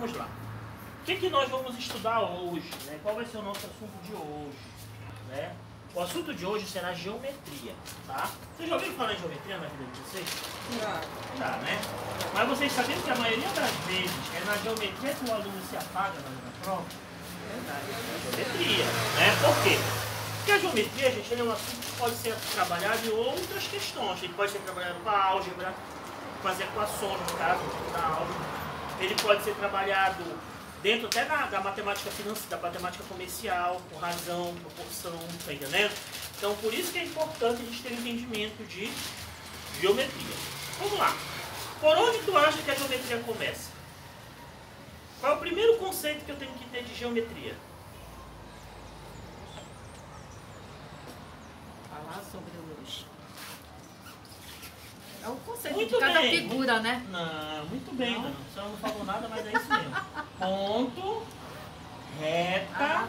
vamos lá. O que nós vamos estudar hoje? Né? Qual vai ser o nosso assunto de hoje? Né? O assunto de hoje será geometria, tá? Vocês já ouviram falar em geometria na vida de vocês? Já. Tá, né? Mas vocês sabiam que a maioria das vezes é na geometria que o aluno se apaga na prova? Verdade. Geometria, né? Por quê? Porque a geometria, gente, ele é um assunto que pode ser trabalhado em outras questões. Ele pode ser trabalhado com a álgebra, com as equações, no caso, da álgebra. Ele pode ser trabalhado dentro até da matemática financeira, da matemática comercial, com razão, proporção, tá entendendo? Então, por isso que é importante a gente ter um entendimento de geometria. Vamos lá. Por onde tu acha que a geometria começa? Qual é o primeiro conceito que eu tenho que ter de geometria? Falar sobre os... É o conceito Muito de cada bem. figura, né? Não, muito bem, Não? Dana. Você não falou nada, mas é isso mesmo. Ponto, reta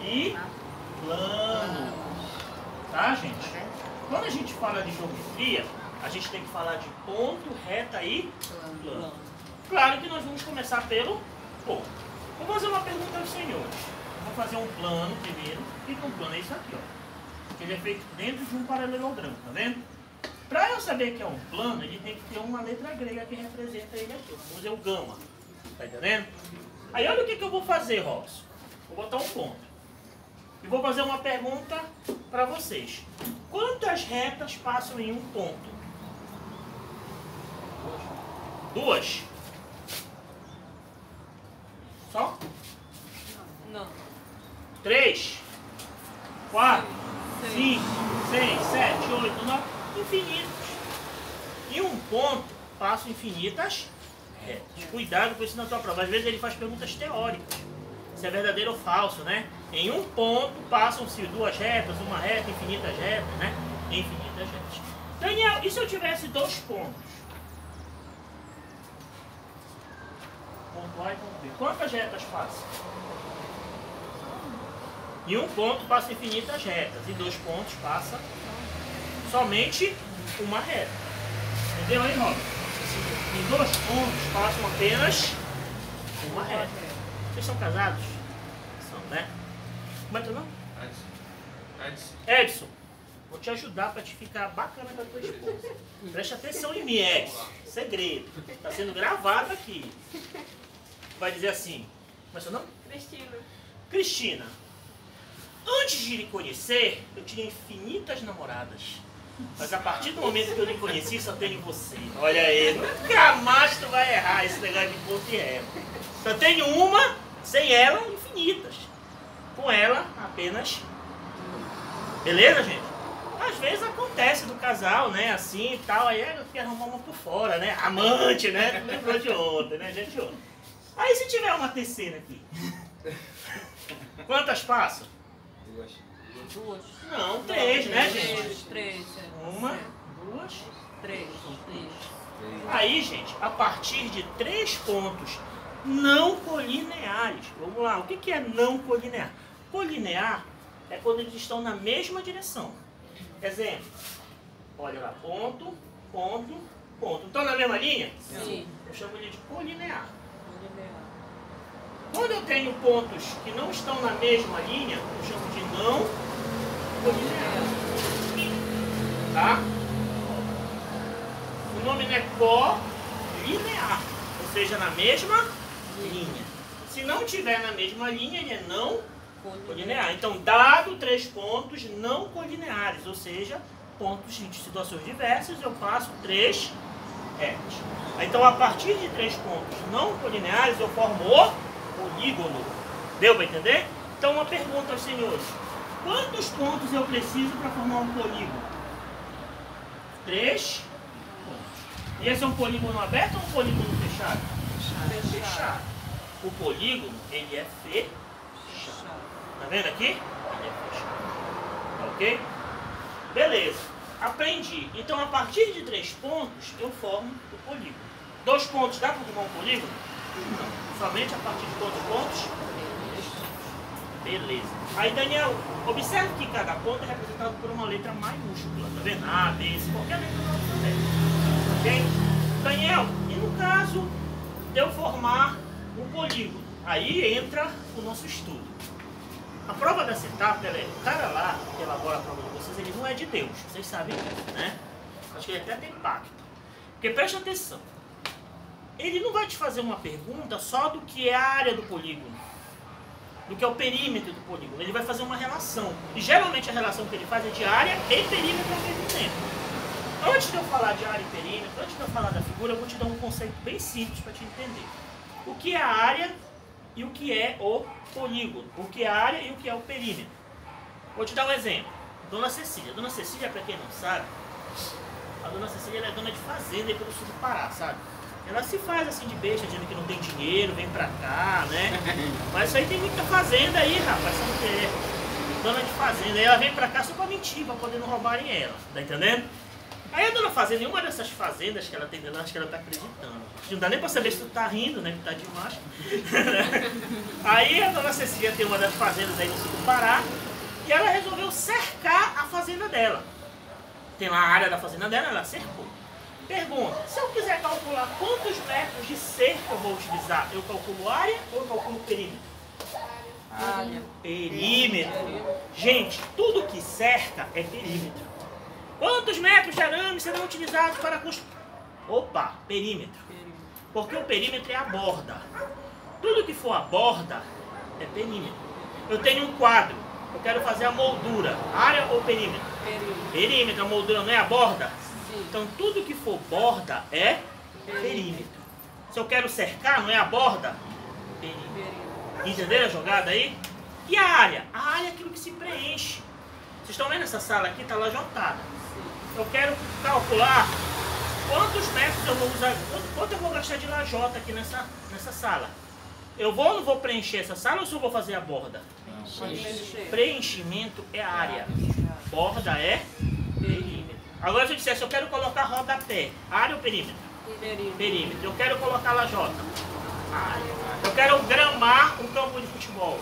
e plano. Tá, gente? Quando a gente fala de geometria, a gente tem que falar de ponto, reta e plano. Claro que nós vamos começar pelo ponto. Vou fazer uma pergunta aos senhores. Vou fazer um plano primeiro. O que é um plano? É isso aqui, ó. Ele é feito dentro de um paralelogramo, tá vendo? Para eu saber que é um plano, ele tem que ter uma letra grega que representa ele aqui. Vamos dizer o gama. Tá entendendo? Aí olha o que eu vou fazer, Robson. Vou botar um ponto. E vou fazer uma pergunta para vocês. Quantas retas passam em um ponto? Duas? Só? Não. 3, 4, Seis. 5, 6, 7, 8, 9, infinitos. Em um ponto, passam infinitas retas. Cuidado com isso na tua prova. Às vezes ele faz perguntas teóricas. Se é verdadeiro ou falso, né? Em um ponto, passam-se duas retas, uma reta, infinitas retas, né? Infinitas retas. Daniel, e se eu tivesse dois pontos? Ponto A e ponto B. Quantas retas passam? Em um ponto passa infinitas retas, em dois pontos passa somente uma reta. Entendeu aí, Robson? Em dois pontos passam apenas uma reta. Vocês são casados? São, né? Como é teu nome? Edson. Vou te ajudar para te ficar bacana com a tua esposa. Preste atenção em mim, Edson. Segredo. Está sendo gravado aqui. Vai dizer assim. Como é seu nome? Cristina. Cristina. Antes de lhe conhecer, eu tinha infinitas namoradas. Mas a partir do momento que eu lhe conheci, só tenho você. Olha aí, nunca mais tu vai errar esse negócio de ponto e reta. Só tenho uma, sem ela, infinitas. Com ela, apenas. Beleza, gente? Às vezes acontece do casal, né, assim e tal, aí eu quero arrumar uma por fora, né? Amante, né? Tu lembrou de ontem, né, gente? Ontem. Aí se tiver uma terceira aqui, quantas passam? Duas. Não, três, né, gente? Três. Uma, duas, Três. Aí, gente, a partir de 3 pontos não colineares. Vamos lá, o que é não colinear? Colinear é quando eles estão na mesma direção. Exemplo, olha lá, ponto, ponto, ponto. Estão na mesma linha? Sim. Eu chamo ele de colinear. Quando eu tenho pontos que não estão na mesma linha, eu chamo de não colinear. Tá? O nome não é colinear, ou seja, na mesma linha. Se não tiver na mesma linha, ele é não colinear. Então, dado 3 pontos não colineares, ou seja, pontos de situações diversas, eu faço 3 retas. Então, a partir de 3 pontos não colineares, eu formo o polígono. Deu para entender? Então, uma pergunta aos senhores. Quantos pontos eu preciso para formar um polígono? 3 pontos. E esse é um polígono aberto ou um polígono fechado? Fechado. O polígono, ele é fechado. Tá vendo aqui? Ele é fechado. Ok? Beleza. Aprendi. Então, a partir de 3 pontos, eu formo o polígono. 2 pontos, dá para formar um polígono? Não. Somente a partir de quantos pontos? Beleza. Aí, Daniel, observe que cada ponto é representado por uma letra maiúscula. Tá vendo? A, B, C, qualquer letra do alfabeto. Ok? Daniel, e no caso de eu formar um polígono. Aí entra o nosso estudo. A prova dessa etapa, o cara lá que elabora a prova de vocês, ele não é de Deus, vocês sabem disso, né? Acho que ele até tem pacto. Porque preste atenção, ele não vai te fazer uma pergunta só do que é a área do polígono, do que é o perímetro do polígono. Ele vai fazer uma relação. E geralmente a relação que ele faz é de área e perímetro ao mesmo tempo. Antes de eu falar de área e perímetro, antes de eu falar da figura, eu vou te dar um conceito bem simples para te entender. O que é a área e o que é o polígono. O que é a área e o que é o perímetro. Vou te dar um exemplo. Dona Cecília. Dona Cecília, para quem não sabe, a Dona Cecília ela é dona de fazenda aí pelo sul do Pará, sabe? Ela se faz assim de besta, dizendo que não tem dinheiro, vem pra cá, né? Mas isso aí tem muita fazenda aí, rapaz, sabe o que é? Dona de fazenda. Aí ela vem pra cá só pra mentir, pra poder não roubarem ela, tá entendendo? Aí a dona fazenda, em uma dessas fazendas que ela tem dentro, acho que ela tá acreditando. Não dá nem pra saber se tu tá rindo, né? Que tá de macho. Aí a dona Cecília tem uma das fazendas aí no sul do Pará, e ela resolveu cercar a fazenda dela. Tem lá a área da fazenda dela, ela cercou. Pergunta, se eu quiser calcular quantos metros de cerca eu vou utilizar, eu calculo área ou eu calculo perímetro? Área. Perímetro. Gente, tudo que cerca é perímetro. Quantos metros de arame serão utilizados para construir? Opa, perímetro. Porque o perímetro é a borda. Tudo que for a borda é perímetro. Eu tenho um quadro, eu quero fazer a moldura. Área ou perímetro? Perímetro, a moldura não é a borda? Então tudo que for borda é perímetro. Se eu quero cercar, não é a borda? Perímetro. Entenderam a jogada aí? E a área? A área é aquilo que se preenche. Vocês estão vendo essa sala aqui? Está lajotada. Eu quero calcular quantos metros eu vou usar, quanto eu vou gastar de lajota aqui nessa sala. Eu vou ou não vou preencher essa sala ou só vou fazer a borda? Preenchimento é área. Borda é perímetro. Agora se eu dissesse, eu quero colocar rodapé, área ou perímetro? Perímetro. Eu quero colocar lajota, área. Eu quero gramar um campo de futebol,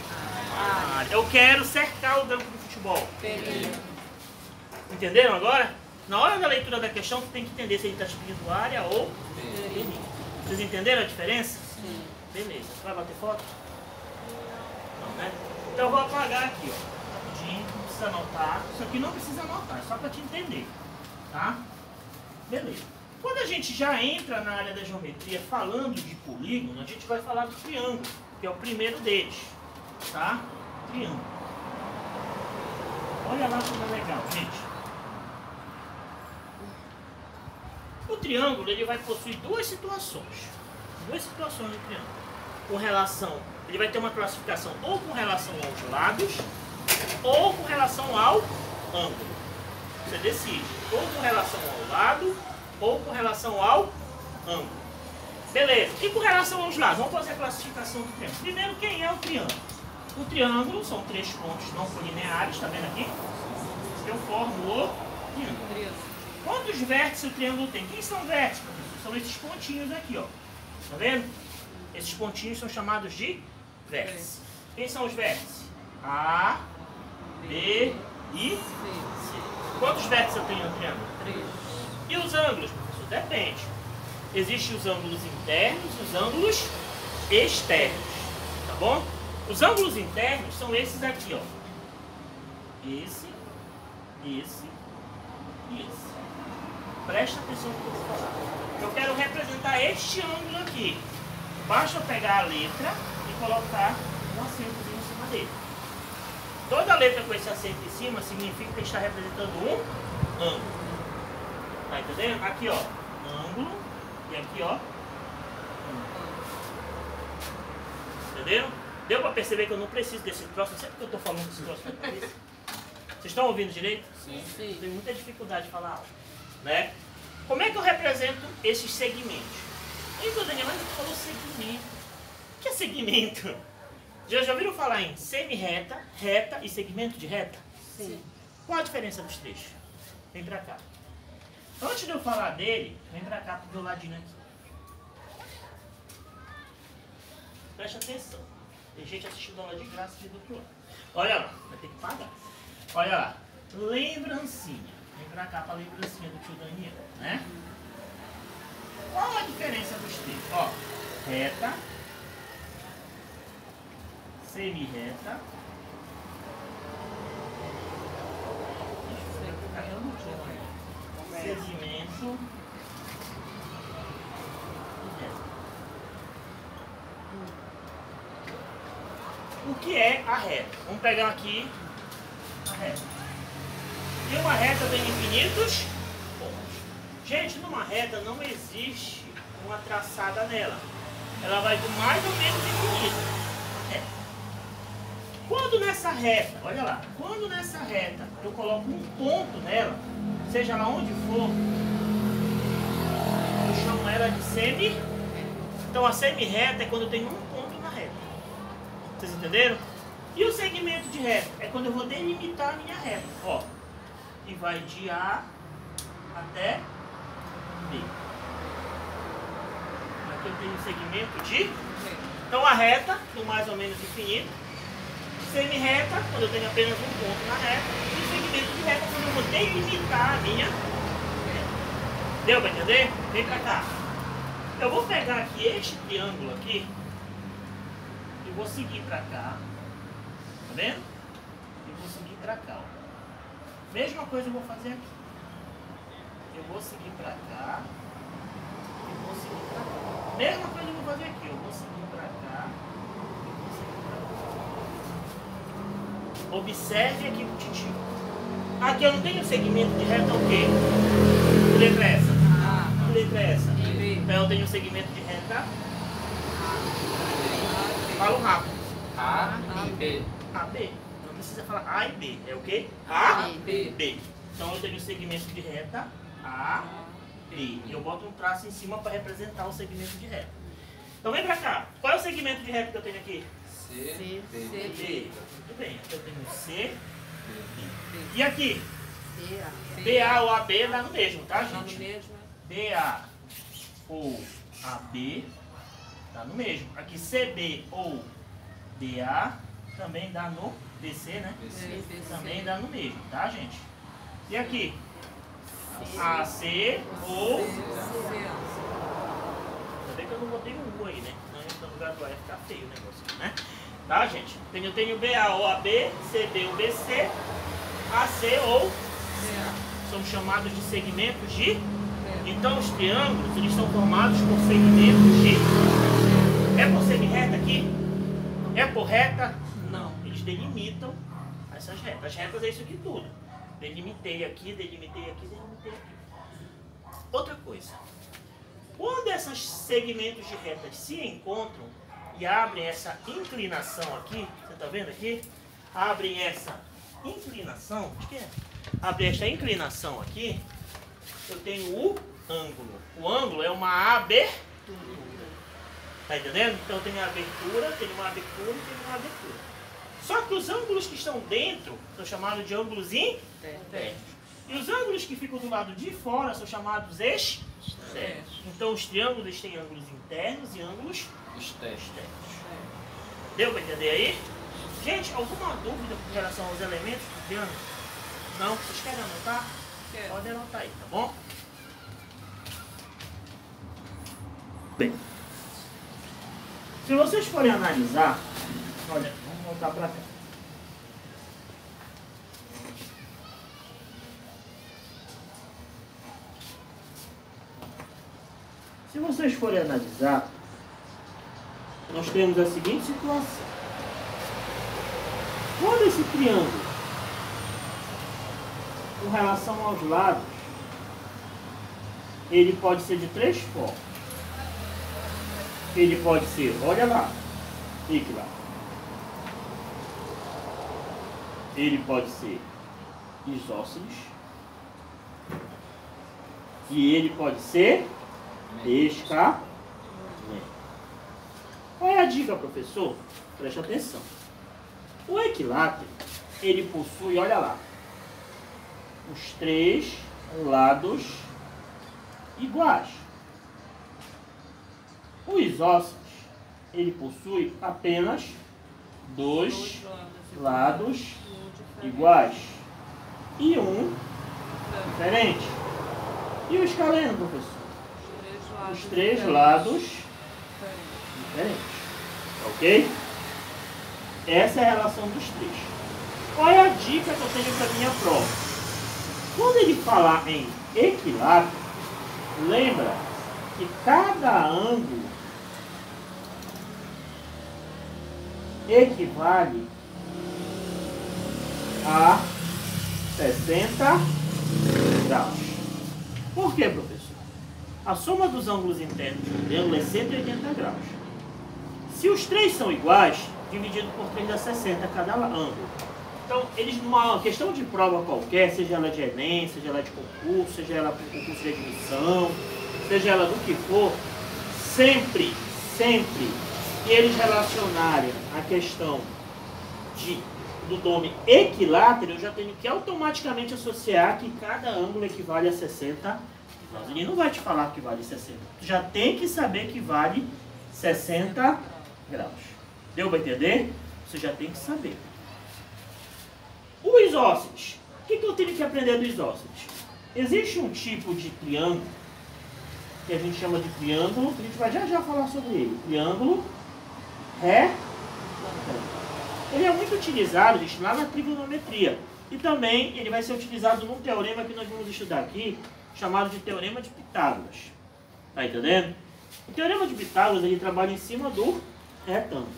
área. Eu quero cercar o campo de futebol, perímetro. Entenderam agora? Na hora da leitura da questão, tu tem que entender se ele está te pedindo área ou perímetro. Vocês entenderam a diferença? Sim. Beleza. Vai bater foto? Não, né? Então eu vou apagar aqui, ó. Rapidinho, não precisa anotar. Isso aqui não precisa anotar, é só para te entender. Tá? Beleza. Quando a gente já entra na área da geometria falando de polígono, a gente vai falar do triângulo, que é o primeiro deles. Tá? Triângulo. Olha lá como é legal, gente. O triângulo ele vai possuir duas situações. Duas situações do triângulo. Com relação, ele vai ter uma classificação ou com relação aos lados ou com relação ao ângulo. Você decide, ou com relação ao lado, ou com relação ao ângulo. Beleza, e com relação aos lados? Vamos fazer a classificação do triângulo. Primeiro, quem é o triângulo? O triângulo são três pontos não colineares, está vendo aqui? Eu formo o triângulo. Quantos vértices o triângulo tem? Quem são vértices, professor? São esses pontinhos aqui, ó. Tá vendo? Esses pontinhos são chamados de vértices. Quem são os vértices? A, B e C. Quantos vértices eu tenho no triângulo? 3. E os ângulos, professor? Depende. Existem os ângulos internos e os ângulos externos. Tá bom? Os ângulos internos são esses aqui, ó. Esse e esse. Presta atenção no que eu vou falar. Eu quero representar este ângulo aqui. Basta eu pegar a letra e colocar um acentozinho em cima dele. Toda letra com esse acento em cima significa que está representando um ângulo. Tá entendendo? Aqui, ó, ângulo. E aqui, ó, ângulo. Entenderam? Deu para perceber que eu não preciso desse troço? Não sei porque eu estou falando desse troço na cabeça. Vocês estão ouvindo direito? Sim. Tem muita dificuldade de falar alto, né? Como é que eu represento esses segmentos? Então, Daniel, mas você falou segmento. O que é segmento? Já ouviram falar em semi-reta, reta e segmento de reta? Sim. Qual a diferença dos três? Vem pra cá. Antes de eu falar dele, vem pra cá pro meu ladinho aqui. Presta atenção. Tem gente assistindo aula de graça aqui do outro lado. Olha lá, vai ter que pagar. Olha lá, lembrancinha. Vem pra cá pra lembrancinha do tio Daniel, né? Qual a diferença dos três? Ó, reta, semi-reta, segmento e reta. O que é a reta? Vamos pegar aqui a reta. E uma reta tem infinitos pontos. Gente, numa reta não existe uma traçada nela. Ela vai do mais ou menos infinito. Reta. Quando nessa reta, olha lá, quando nessa reta eu coloco um ponto nela, seja lá onde for, eu chamo ela de semi. Então a semi-reta é quando eu tenho um ponto na reta. Vocês entenderam? E o segmento de reta é quando eu vou delimitar a minha reta. Ó, e vai de A até B. Aqui eu tenho um segmento de... Então a reta, do mais ou menos infinito. Semi-reta, quando eu tenho apenas um ponto na reta. E o segmento de reta, quando eu vou delimitar a minha reta. Deu para entender? Vem para cá. Eu vou pegar aqui este triângulo aqui. E vou seguir para cá. Tá vendo? E vou seguir para cá. Ó. Mesma coisa eu vou fazer aqui. Eu vou seguir para cá. E vou seguir para cá. Mesma coisa eu vou fazer aqui. Eu vou seguir para cá. E vou seguir para cá. Observe aqui o titio. Aqui eu não tenho segmento de reta o quê? Que letra é essa? Que letra é essa? Então eu tenho segmento de reta. Fala rápido. A e B. A, B. Não precisa falar A e B. É o quê? A, B. B. Então eu tenho o segmento de reta A, B. E eu boto um traço em cima para representar o segmento de reta. Então vem pra cá. Qual é o segmento de reta que eu tenho aqui? C, B. B. Muito bem. Aqui eu tenho C, B. E aqui? BA. BA ou AB dá no mesmo, tá, Tá no gente? mesmo. BA ou AB dá no mesmo. Aqui CB ou BA também dá no BC, né? Também dá no mesmo, tá, gente? E aqui? AC ou... Ainda bem que eu não botei um U aí, né? Não, no lugar do A ia ficar feio o negócio, né? Tá, gente? Eu tenho BA ou AB, CB ou BC, AC ou... São chamados de segmentos de... Então os triângulos, eles são formados por segmentos de... É por semi-reta aqui? É por reta? Não. Eles delimitam essas retas. As retas é isso aqui tudo. Delimitei aqui, delimitei aqui, delimitei aqui. Outra coisa. Quando esses segmentos de retas se encontram e abrem essa inclinação aqui, você está vendo aqui? Abrem essa inclinação, acho que é. Abre esta inclinação aqui, eu tenho o ângulo. O ângulo é uma abertura. Tá entendendo? Então eu tenho a abertura, tenho uma abertura e tenho uma abertura. Só que os ângulos que estão dentro são chamados de ângulos internos. E os ângulos que ficam do lado de fora são chamados externos. Então os triângulos têm ângulos internos e ângulos externos. Deu para entender aí? Gente, alguma dúvida com relação aos elementos do triângulo? Não? Vocês querem anotar? Quero. Pode anotar aí, tá bom? Bem, se vocês forem analisar, olha, vamos voltar para cá. Se vocês forem analisar, nós temos a seguinte situação. Quando esse triângulo, com relação aos lados, ele pode ser de três formas. Ele pode ser, olha lá, equilátero. Ele pode ser isósceles. E ele pode ser escaleno. Qual é a dica, professor? Preste atenção. O equilátero, ele possui, olha lá, os três lados iguais. O isósceles, ele possui apenas dois lados iguais e um diferente. E o escaleno, professor? Os três lados diferentes. Ok? Essa é a relação dos três. Qual é a dica que eu tenho para minha prova? Quando ele falar em equilátero, lembra que cada ângulo equivale a 60 graus. Por quê, professor? A soma dos ângulos internos do triângulo é 180 graus. Se os três são iguais, dividido por 3 dá 60 cada ângulo. Então, eles numa questão de prova qualquer, seja ela de Enem, seja ela de concurso, seja ela por concurso de admissão, seja ela do que for, sempre que eles relacionarem a questão do nome equilátero, eu já tenho que automaticamente associar que cada ângulo equivale a 60 graus. Ele não vai te falar que vale 60. Tu já tem que saber que vale 60 graus. Deu para entender? Você já tem que saber. O isósceles. O que eu tenho que aprender do isósceles? Existe um tipo de triângulo que a gente chama de triângulo, a gente vai já falar sobre ele. Triângulo retângulo. Ele é muito utilizado, gente, lá na trigonometria. E também ele vai ser utilizado num teorema que nós vamos estudar aqui, chamado de Teorema de Pitágoras. Tá entendendo? O Teorema de Pitágoras, ele trabalha em cima do retângulo.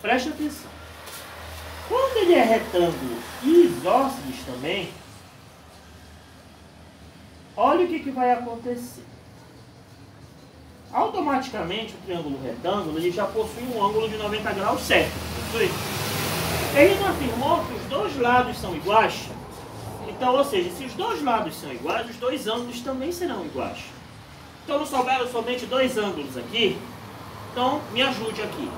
Preste atenção. Quando ele é retângulo e isósceles também, olha o que vai acontecer. Automaticamente o triângulo retângulo ele já possui um ângulo de 90 graus certo. Ele não afirmou que os dois lados são iguais. Então, ou seja, se os dois lados são iguais, os dois ângulos também serão iguais. Então não souberam somente dois ângulos aqui. Então me ajude aqui.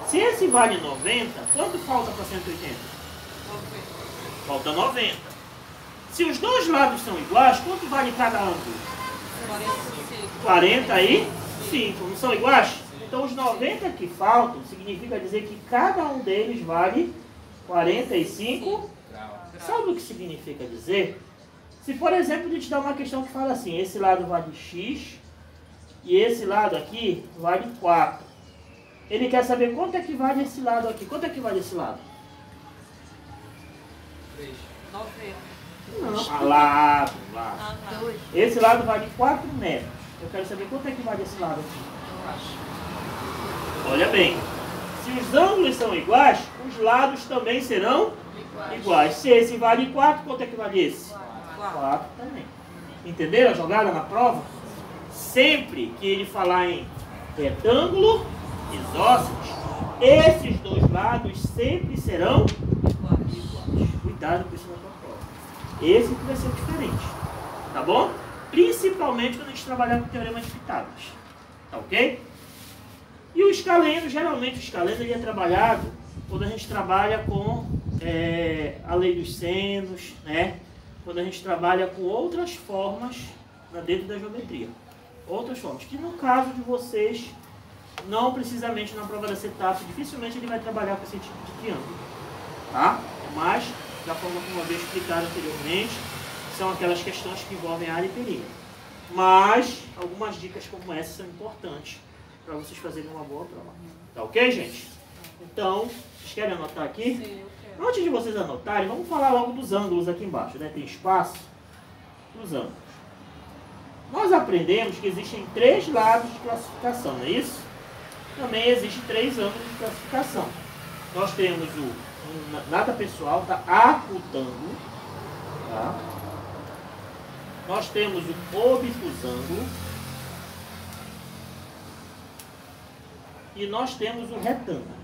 Se esse vale 90, quanto falta para 180? Falta 90. Se os dois lados são iguais, quanto vale cada ângulo? 45. Não são iguais? Então os 90 que faltam, significa dizer que cada um deles vale 45 graus. Sabe o que significa dizer? Se, por exemplo, a gente dá uma questão que fala assim, esse lado vale x e esse lado aqui vale 4. Ele quer saber quanto é que vale esse lado aqui. Quanto é que vale esse lado? 3. 90. Não, lado. Esse lado vale 4 metros. Eu quero saber quanto é que vale esse lado aqui. Olha bem. Se os ângulos são iguais, os lados também serão iguais. Se esse vale 4, quanto é que vale esse? 4 também. Entenderam a jogada na prova? Sempre que ele falar em retângulo, isósceles, esses dois lados sempre serão iguais. Cuidado com isso na tua prova. Esse que vai ser diferente. Tá bom? Principalmente quando a gente trabalhar com o Teorema de Pitágoras. Tá ok? E o escaleno, geralmente o escaleno ele é trabalhado quando a gente trabalha com a lei dos senos, né? Quando a gente trabalha com outras formas dentro da geometria. Outras formas, que no caso de vocês, não precisamente na prova da CETAP, dificilmente ele vai trabalhar com esse tipo de triângulo. Tá? Mas, da forma como eu havia explicado anteriormente, são aquelas questões que envolvem área e perímetro. Mas, algumas dicas como essa são importantes para vocês fazerem uma boa prova. Tá ok, gente? Então, vocês querem anotar aqui? Sim, eu quero. Antes de vocês anotarem, vamos falar logo dos ângulos aqui embaixo, né? Tem espaço dos ângulos. Nós aprendemos que existem 3 lados de classificação, não é isso? Também existem 3 ângulos de classificação. Nós temos nada pessoal, tá? Acutângulo, tá? Nós temos o obtusângulo e nós temos o retângulo.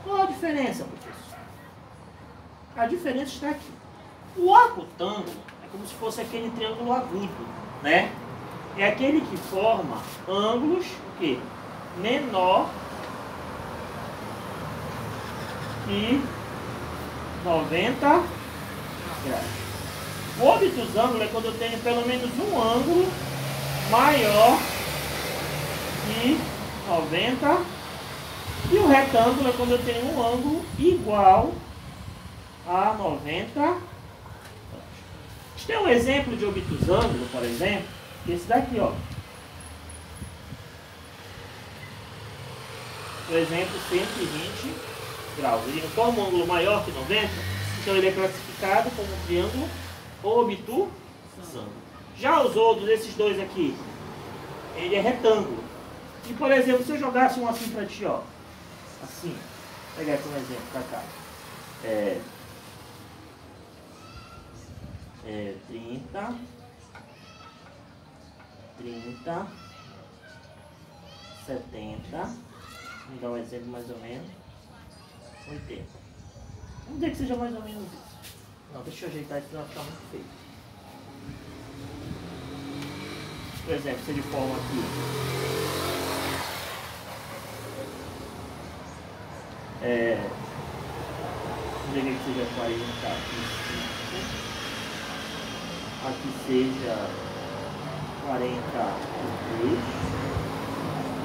Qual a diferença, professor? A diferença está aqui. O acutângulo é como se fosse aquele triângulo agudo, né? É aquele que forma ângulos o quê? Menor que 90 graus. O obtusângulo é quando eu tenho pelo menos um ângulo maior que 90. E o retângulo é quando eu tenho um ângulo igual a 90 graus. Tem um exemplo de obtusângulo, por exemplo, esse daqui, ó. por exemplo, 120 graus. Ele não forma um ângulo maior que 90, então ele é classificado como um triângulo obtusão. Já os outros, esses dois aqui, ele é retângulo. E, por exemplo, se eu jogasse um assim para ti, ó, assim, vou pegar aqui um exemplo para cá. 30, 70, vamos dar um exemplo mais ou menos, 80. Vamos dizer que seja mais ou menos isso. Não, deixa eu ajeitar isso, senão vai ficar muito feio. Por exemplo, se ele forma aqui, vamos dizer que seja 45, aqui seja 43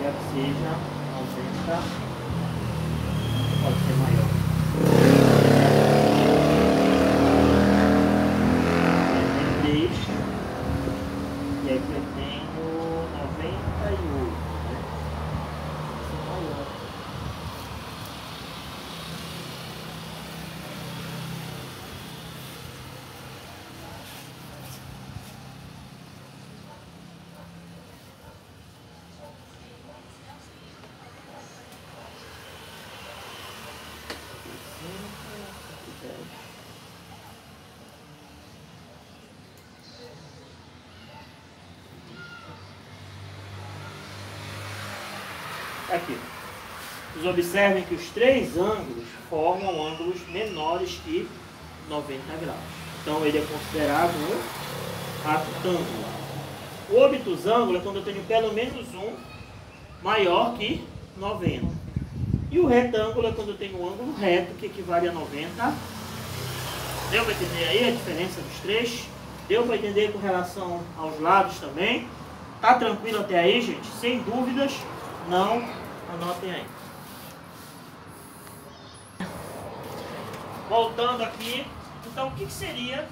e aqui seja 90, pode ser maior. 93 e aqui eu tenho 98, né? Pode ser maior. Aqui. Vocês observem que os três ângulos formam ângulos menores que 90 graus. Então ele é considerado um retângulo. O obtusângulo é quando eu tenho pelo menos um maior que 90. E o retângulo é quando eu tenho um ângulo reto que equivale a 90. Deu para entender aí a diferença dos três? Deu para entender com relação aos lados também? Tá tranquilo até aí, gente? Sem dúvidas, não anotem aí. Voltando aqui, então o que seria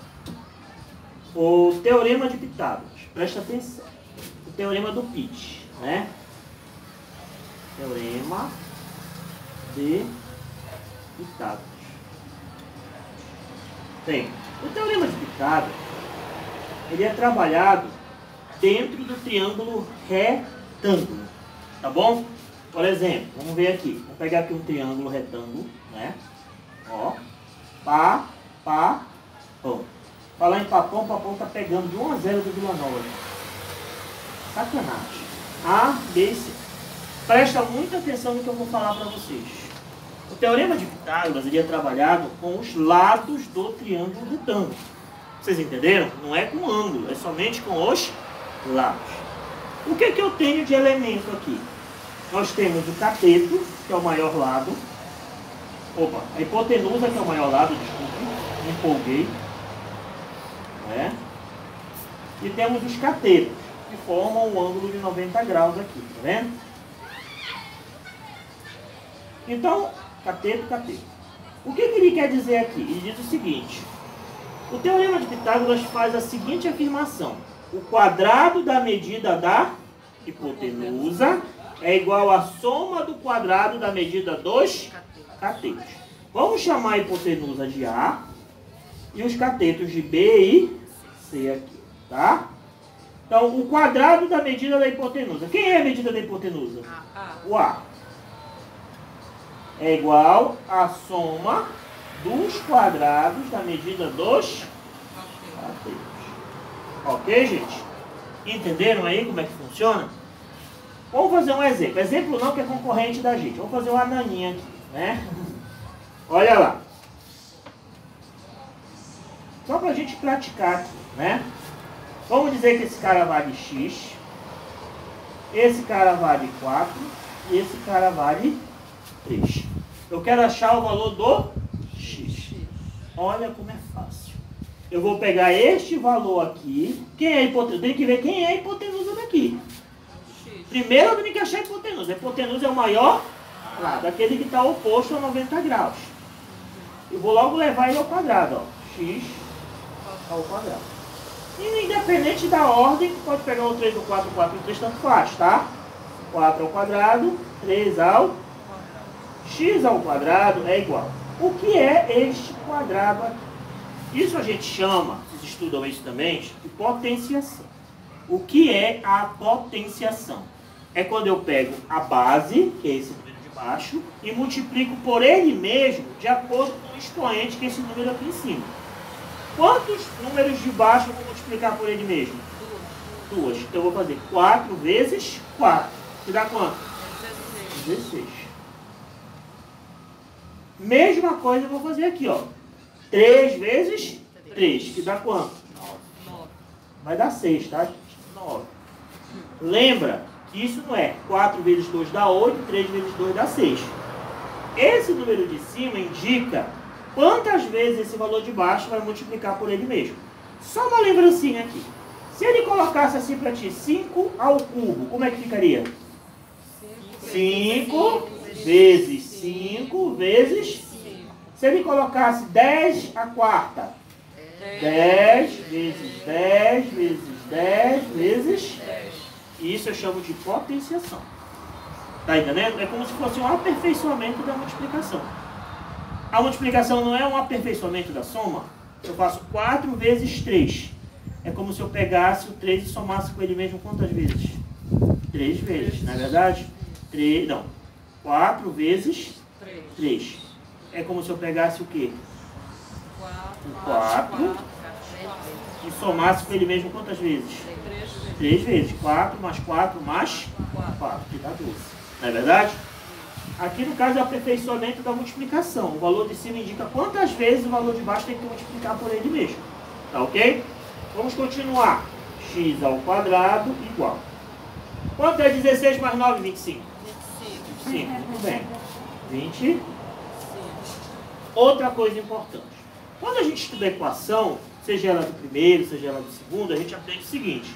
o teorema de Pitágoras? Presta atenção. O teorema do Pitt, né? Teorema de Pitágoras. Bem, o teorema de Pitágoras, ele é trabalhado dentro do triângulo retângulo, tá bom? Por exemplo, vamos ver aqui. Vou pegar aqui um triângulo retângulo, né? Ó, pá, pão. Falar em papão, papão tá pegando de 1 a 0 do Vila Nova. Sacanagem. A, B, C. Presta muita atenção no que eu vou falar para vocês. O teorema de Pitágoras ele é trabalhado com os lados do triângulo retângulo. Vocês entenderam? Não é com ângulo, é somente com os lados. O que eu tenho de elemento aqui? Nós temos o cateto, que é o maior lado. Opa, a hipotenusa, que é o maior lado, desculpe, me empolguei. Né? E temos os catetos, que formam um ângulo de 90 graus aqui, tá vendo? Então, cateto. O que ele quer dizer aqui? Ele diz o seguinte: o teorema de Pitágoras faz a seguinte afirmação: o quadrado da medida da hipotenusa é igual à soma do quadrado da medida dos catetos. Vamos chamar a hipotenusa de A e os catetos de B e C aqui, tá? Então, o quadrado da medida da hipotenusa. Quem é a medida da hipotenusa? O A. É igual à soma dos quadrados da medida dos catetos. Ok, gente? Entenderam aí como é que funciona? Vamos fazer um exemplo. Exemplo não, que é concorrente da gente. Vamos fazer uma naninha aqui, né? Olha lá. Só para a gente praticar aqui, né? Vamos dizer que esse cara vale X, esse cara vale 4 e esse cara vale 3. Eu quero achar o valor do X. Olha como é fácil. Eu vou pegar este valor aqui. Quem é a hipotenusa? Tem que ver quem é a hipotenusa daqui. Primeiro eu tenho que achar a hipotenusa. A hipotenusa é o maior lado, aquele que está oposto a 90 graus. Eu vou logo levar ele ao quadrado, ó. X ao quadrado. E independente da ordem, pode pegar o 3 ou 4, 4 e 3, tanto faz, tá? 4 ao quadrado, 3 ao x ao quadrado é igual. O que é este quadrado aqui? Isso a gente chama, vocês estudam isso também, de potenciação. O que é a potenciação? É quando eu pego a base, que é esse número de baixo, e multiplico por ele mesmo, de acordo com o expoente, que é esse número aqui em cima. Quantos números de baixo eu vou multiplicar por ele mesmo? 2. Então eu vou fazer 4 vezes 4. Que dá quanto? 16. Mesma coisa eu vou fazer aqui, ó. 3 vezes 3. Que dá quanto? 9. Vai dar 6, tá, gente? 9. Lembra que isso não é 4 vezes 2 dá 8, 3 vezes 2 dá 6. Esse número de cima indica quantas vezes esse valor de baixo vai multiplicar por ele mesmo. Só uma lembrancinha aqui. Se ele colocasse assim para ti, 5 ao cubo, como é que ficaria? 5 vezes 5 vezes 5. Se ele colocasse 10 à quarta, 10 vezes 10 vezes 10 vezes 10. Isso eu chamo de potenciação. Tá entendendo? É como se fosse um aperfeiçoamento da multiplicação. A multiplicação não é um aperfeiçoamento da soma. Eu faço 4 vezes 3. É como se eu pegasse o 3 e somasse com ele mesmo quantas vezes? 3 vezes, não é verdade? 4 vezes 3. É como se eu pegasse o quê? O 4 e somasse com ele mesmo quantas vezes? 3 vezes. 4 mais 4 mais 4, que dá 12. Não é verdade? Aqui no caso é o aperfeiçoamento da multiplicação. O valor de cima indica quantas vezes o valor de baixo tem que multiplicar por ele mesmo. Tá ok? Vamos continuar. X ao quadrado igual. Quanto é 16 mais 9? 25. 25, muito bem. 20. Outra coisa importante. Quando a gente estuda a equação, seja ela do primeiro, seja ela do segundo, a gente aprende o seguinte.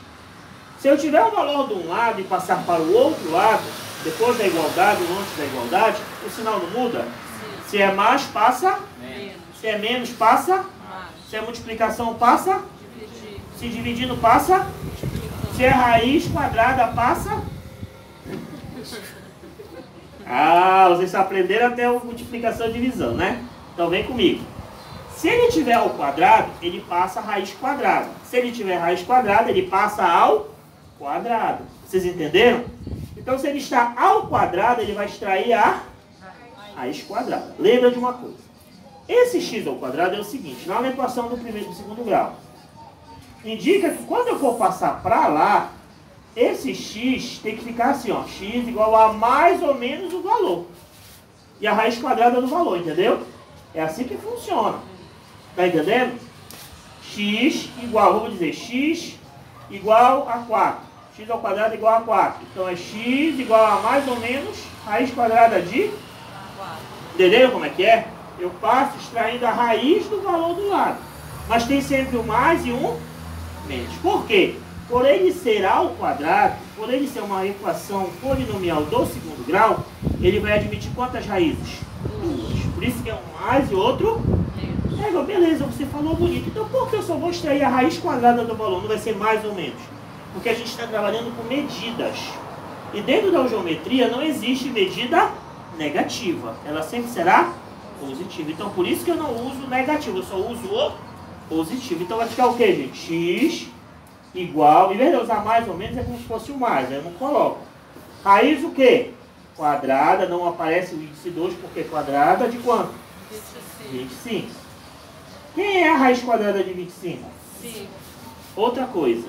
Se eu tiver o valor de um lado e passar para o outro lado, depois da igualdade ou antes da igualdade, o sinal não muda? Se é mais, passa menos. Se é menos, passa mais. Se é multiplicação, passa dividir. Se dividindo, passa se é raiz quadrada, passa vocês aprenderam até a multiplicação e divisão, né? Então vem comigo. Se ele tiver ao quadrado, ele passa a raiz quadrada. Se ele tiver raiz quadrada, ele passa ao quadrado. Vocês entenderam? Então, se ele está ao quadrado, ele vai extrair a raiz quadrada. Lembra de uma coisa. Esse x ao quadrado é o seguinte. Na equação do primeiro e do segundo grau. Indica que quando eu for passar para lá, esse x tem que ficar assim, ó. X igual a mais ou menos o valor. E a raiz quadrada do valor, entendeu? É assim que funciona. Tá entendendo? X igual, vamos dizer, x igual a 4. X ao quadrado igual a 4. Então é x igual a mais ou menos raiz quadrada de 4. Entenderam como é que é? Eu passo extraindo a raiz do valor do lado. Mas tem sempre um mais e um menos. Por quê? Por ele ser ao quadrado, por ele ser uma equação polinomial do segundo grau, ele vai admitir quantas raízes? 2. Por isso que é um mais e outro menos. Beleza, você falou bonito. Então por que eu só vou extrair a raiz quadrada do valor? Não vai ser mais ou menos? Porque a gente está trabalhando com medidas. E dentro da geometria não existe medida negativa. Ela sempre será positiva. Então por isso que eu não uso negativo, eu só uso o positivo. Então vai ficar o que, gente? X igual, em vez de eu usar mais ou menos, é como se fosse o mais, aí eu não coloco. Raiz o quê? Quadrada, não aparece o índice 2, porque quadrada de quanto? 25. Quem é a raiz quadrada de 25? 5. Outra coisa.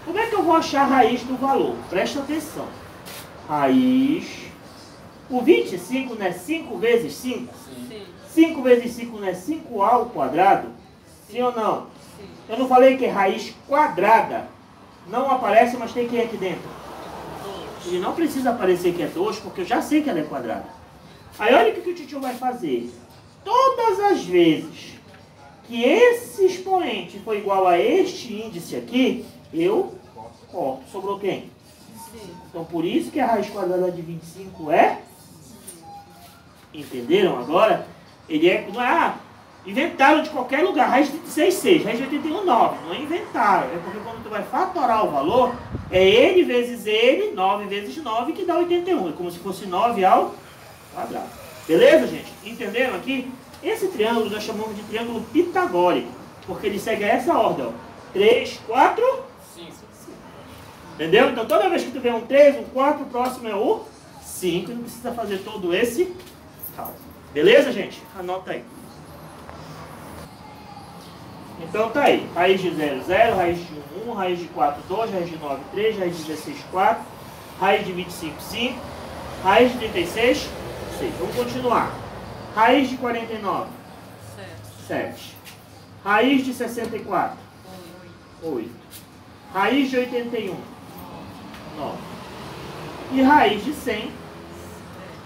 Como é que eu vou achar a raiz do valor? Presta atenção. Raiz. O 25 não é 5 vezes 5? Sim. 5 vezes 5 não é 5 ao quadrado? Sim ou não? Sim. Eu não falei que raiz quadrada não aparece, mas tem que ir aqui dentro. E não precisa aparecer que é 2, porque eu já sei que ela é quadrada. Aí olha o que o titio vai fazer. Todas as vezes que esse expoente for igual a este índice aqui, eu corto. Sobrou quem? 5. Então por isso que a raiz quadrada de 25 é... Entenderam agora? Ele é... inventaram de qualquer lugar. Raiz de 26, 6. Raiz de 81, 9. Não é inventaram. É porque quando tu vai fatorar o valor, é ele vezes ele, 9 vezes 9, que dá 81. É como se fosse 9 ao quadrado. Beleza, gente? Entenderam aqui? Esse triângulo nós chamamos de triângulo pitagórico, porque ele segue essa ordem, ó. 3, 4, 5. entendeu? Então toda vez que tu vê um 3, um 4, o próximo é o 5, não precisa fazer todo esse cálculo. Beleza, gente? Anota aí. Então tá aí, raiz de 0, 0, raiz de 1, 1, raiz de 4, 2, raiz de 9, 3, raiz de 16, 4, raiz de 25, 5, raiz de 36, 6. Vamos continuar. Raiz de 49, 7. Raiz de 64, 8. Raiz de 81, 9. E raiz de 100,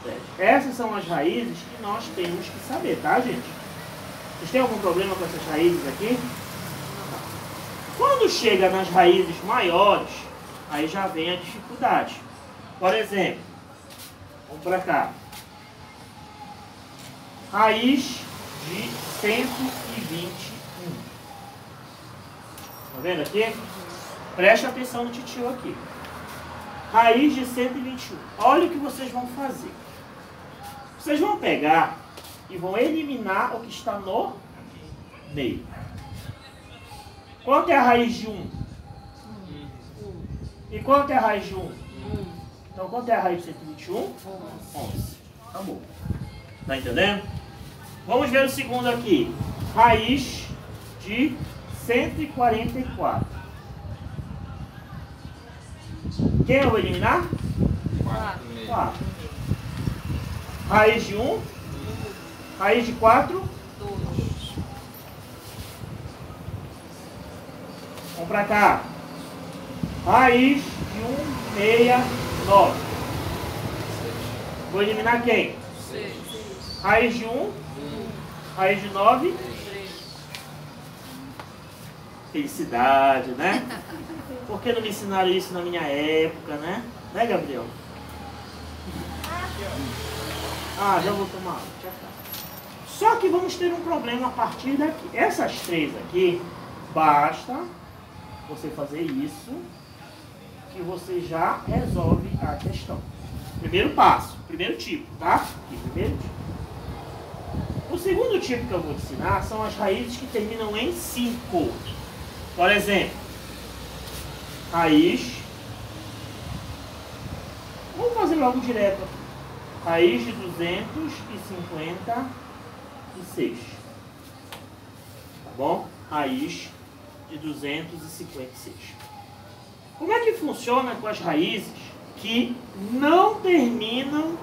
7. Essas são as raízes que nós temos que saber, tá, gente? Vocês têm algum problema com essas raízes aqui? Quando chega nas raízes maiores, aí já vem a dificuldade. Por exemplo, vamos para cá. Raiz de 121. Tá vendo aqui? Preste atenção no titio aqui. Raiz de 121. Olha o que vocês vão fazer. Vocês vão pegar e vão eliminar o que está no meio. Quanto é a raiz de 1? E quanto é a raiz de 1? Então, quanto é a raiz de 121? 11. Acabou. Tá entendendo? Vamos ver o segundo aqui. Raiz de 144. Quem eu vou eliminar? 4. Raiz de 1? Raiz de 4? 2. Vamos pra cá. Raiz de 169. Vou eliminar quem? 6. Raiz de 1? Raiz de 9? 3. Felicidade, né? Por que não me ensinaram isso na minha época, né? Né, Gabriel? Ah, já vou tomar água. Já tá. Só que vamos ter um problema a partir daqui. Essas três aqui, basta você fazer isso, que você já resolve a questão. Primeiro passo, primeiro tipo, tá? Aqui, primeiro tipo. O segundo tipo que eu vou te ensinar são as raízes que terminam em 5. Por exemplo, raiz. Vamos fazer logo direto aqui. Raiz de 256. Tá bom? Raiz de 256. Como é que funciona com as raízes que não terminam,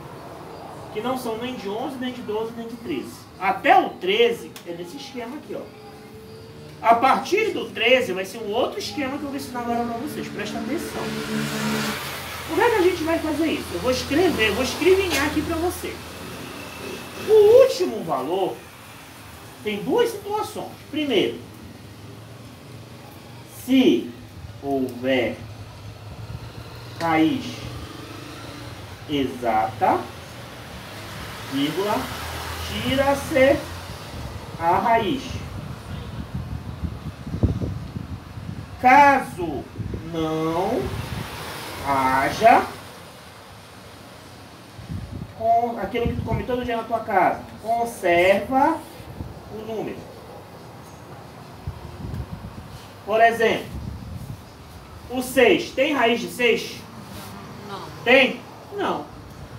que não são nem de 11, nem de 12, nem de 13? Até o 13 é nesse esquema aqui, ó. A partir do 13 vai ser um outro esquema que eu vou ensinar agora para vocês. Presta atenção. Como é que a gente vai fazer isso? Eu vou escrever, vou escrevinhar aqui para você. O último valor tem duas situações. Primeiro, se houver raiz exata, vírgula, tira-se a raiz. Caso não haja, com aquilo que tu come todo dia na tua casa, conserva o número. Por exemplo, o 6, tem raiz de 6? Não. Tem? Não.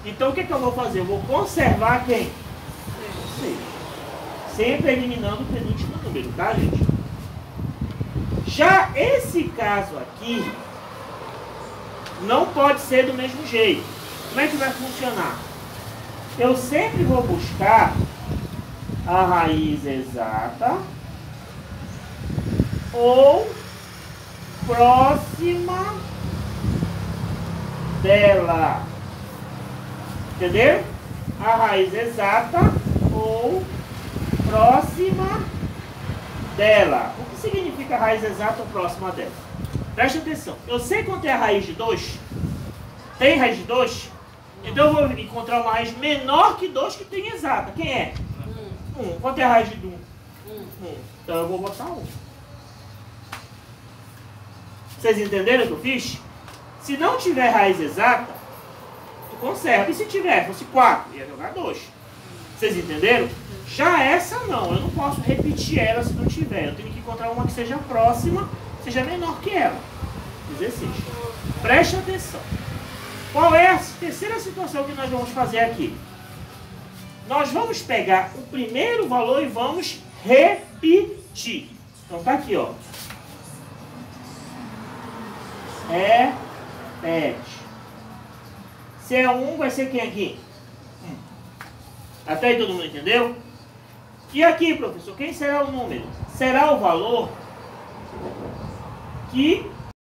Então o que eu vou fazer? Eu vou conservar quem? 6. Sempre eliminando o penúltimo número, tá, gente? Já esse caso aqui não pode ser do mesmo jeito. Como é que vai funcionar? Eu sempre vou buscar a raiz exata ou próxima dela. Entendeu? A raiz exata ou próxima dela. O que significa raiz exata ou próxima dela? Presta atenção. Eu sei quanto é a raiz de 2? Tem raiz de 2? Então eu vou encontrar uma raiz menor que 2 que tem exata. Quem é? 1. Quanto é a raiz de 1? 1. Então eu vou botar 1. Vocês entenderam o que eu fiz? Se não tiver raiz exata, tu conserva. E se tiver, fosse 4, ia jogar 2. Vocês entenderam? Já essa não, eu não posso repetir ela se não tiver. Eu tenho que encontrar uma que seja próxima, seja menor que ela. Exercício. Preste atenção. Qual é a terceira situação que nós vamos fazer aqui? Nós vamos pegar o primeiro valor e vamos repetir. Então tá aqui, ó. Repete. Se é 1, vai ser quem aqui? Até aí todo mundo entendeu? E aqui, professor, quem será o número? Será o valor que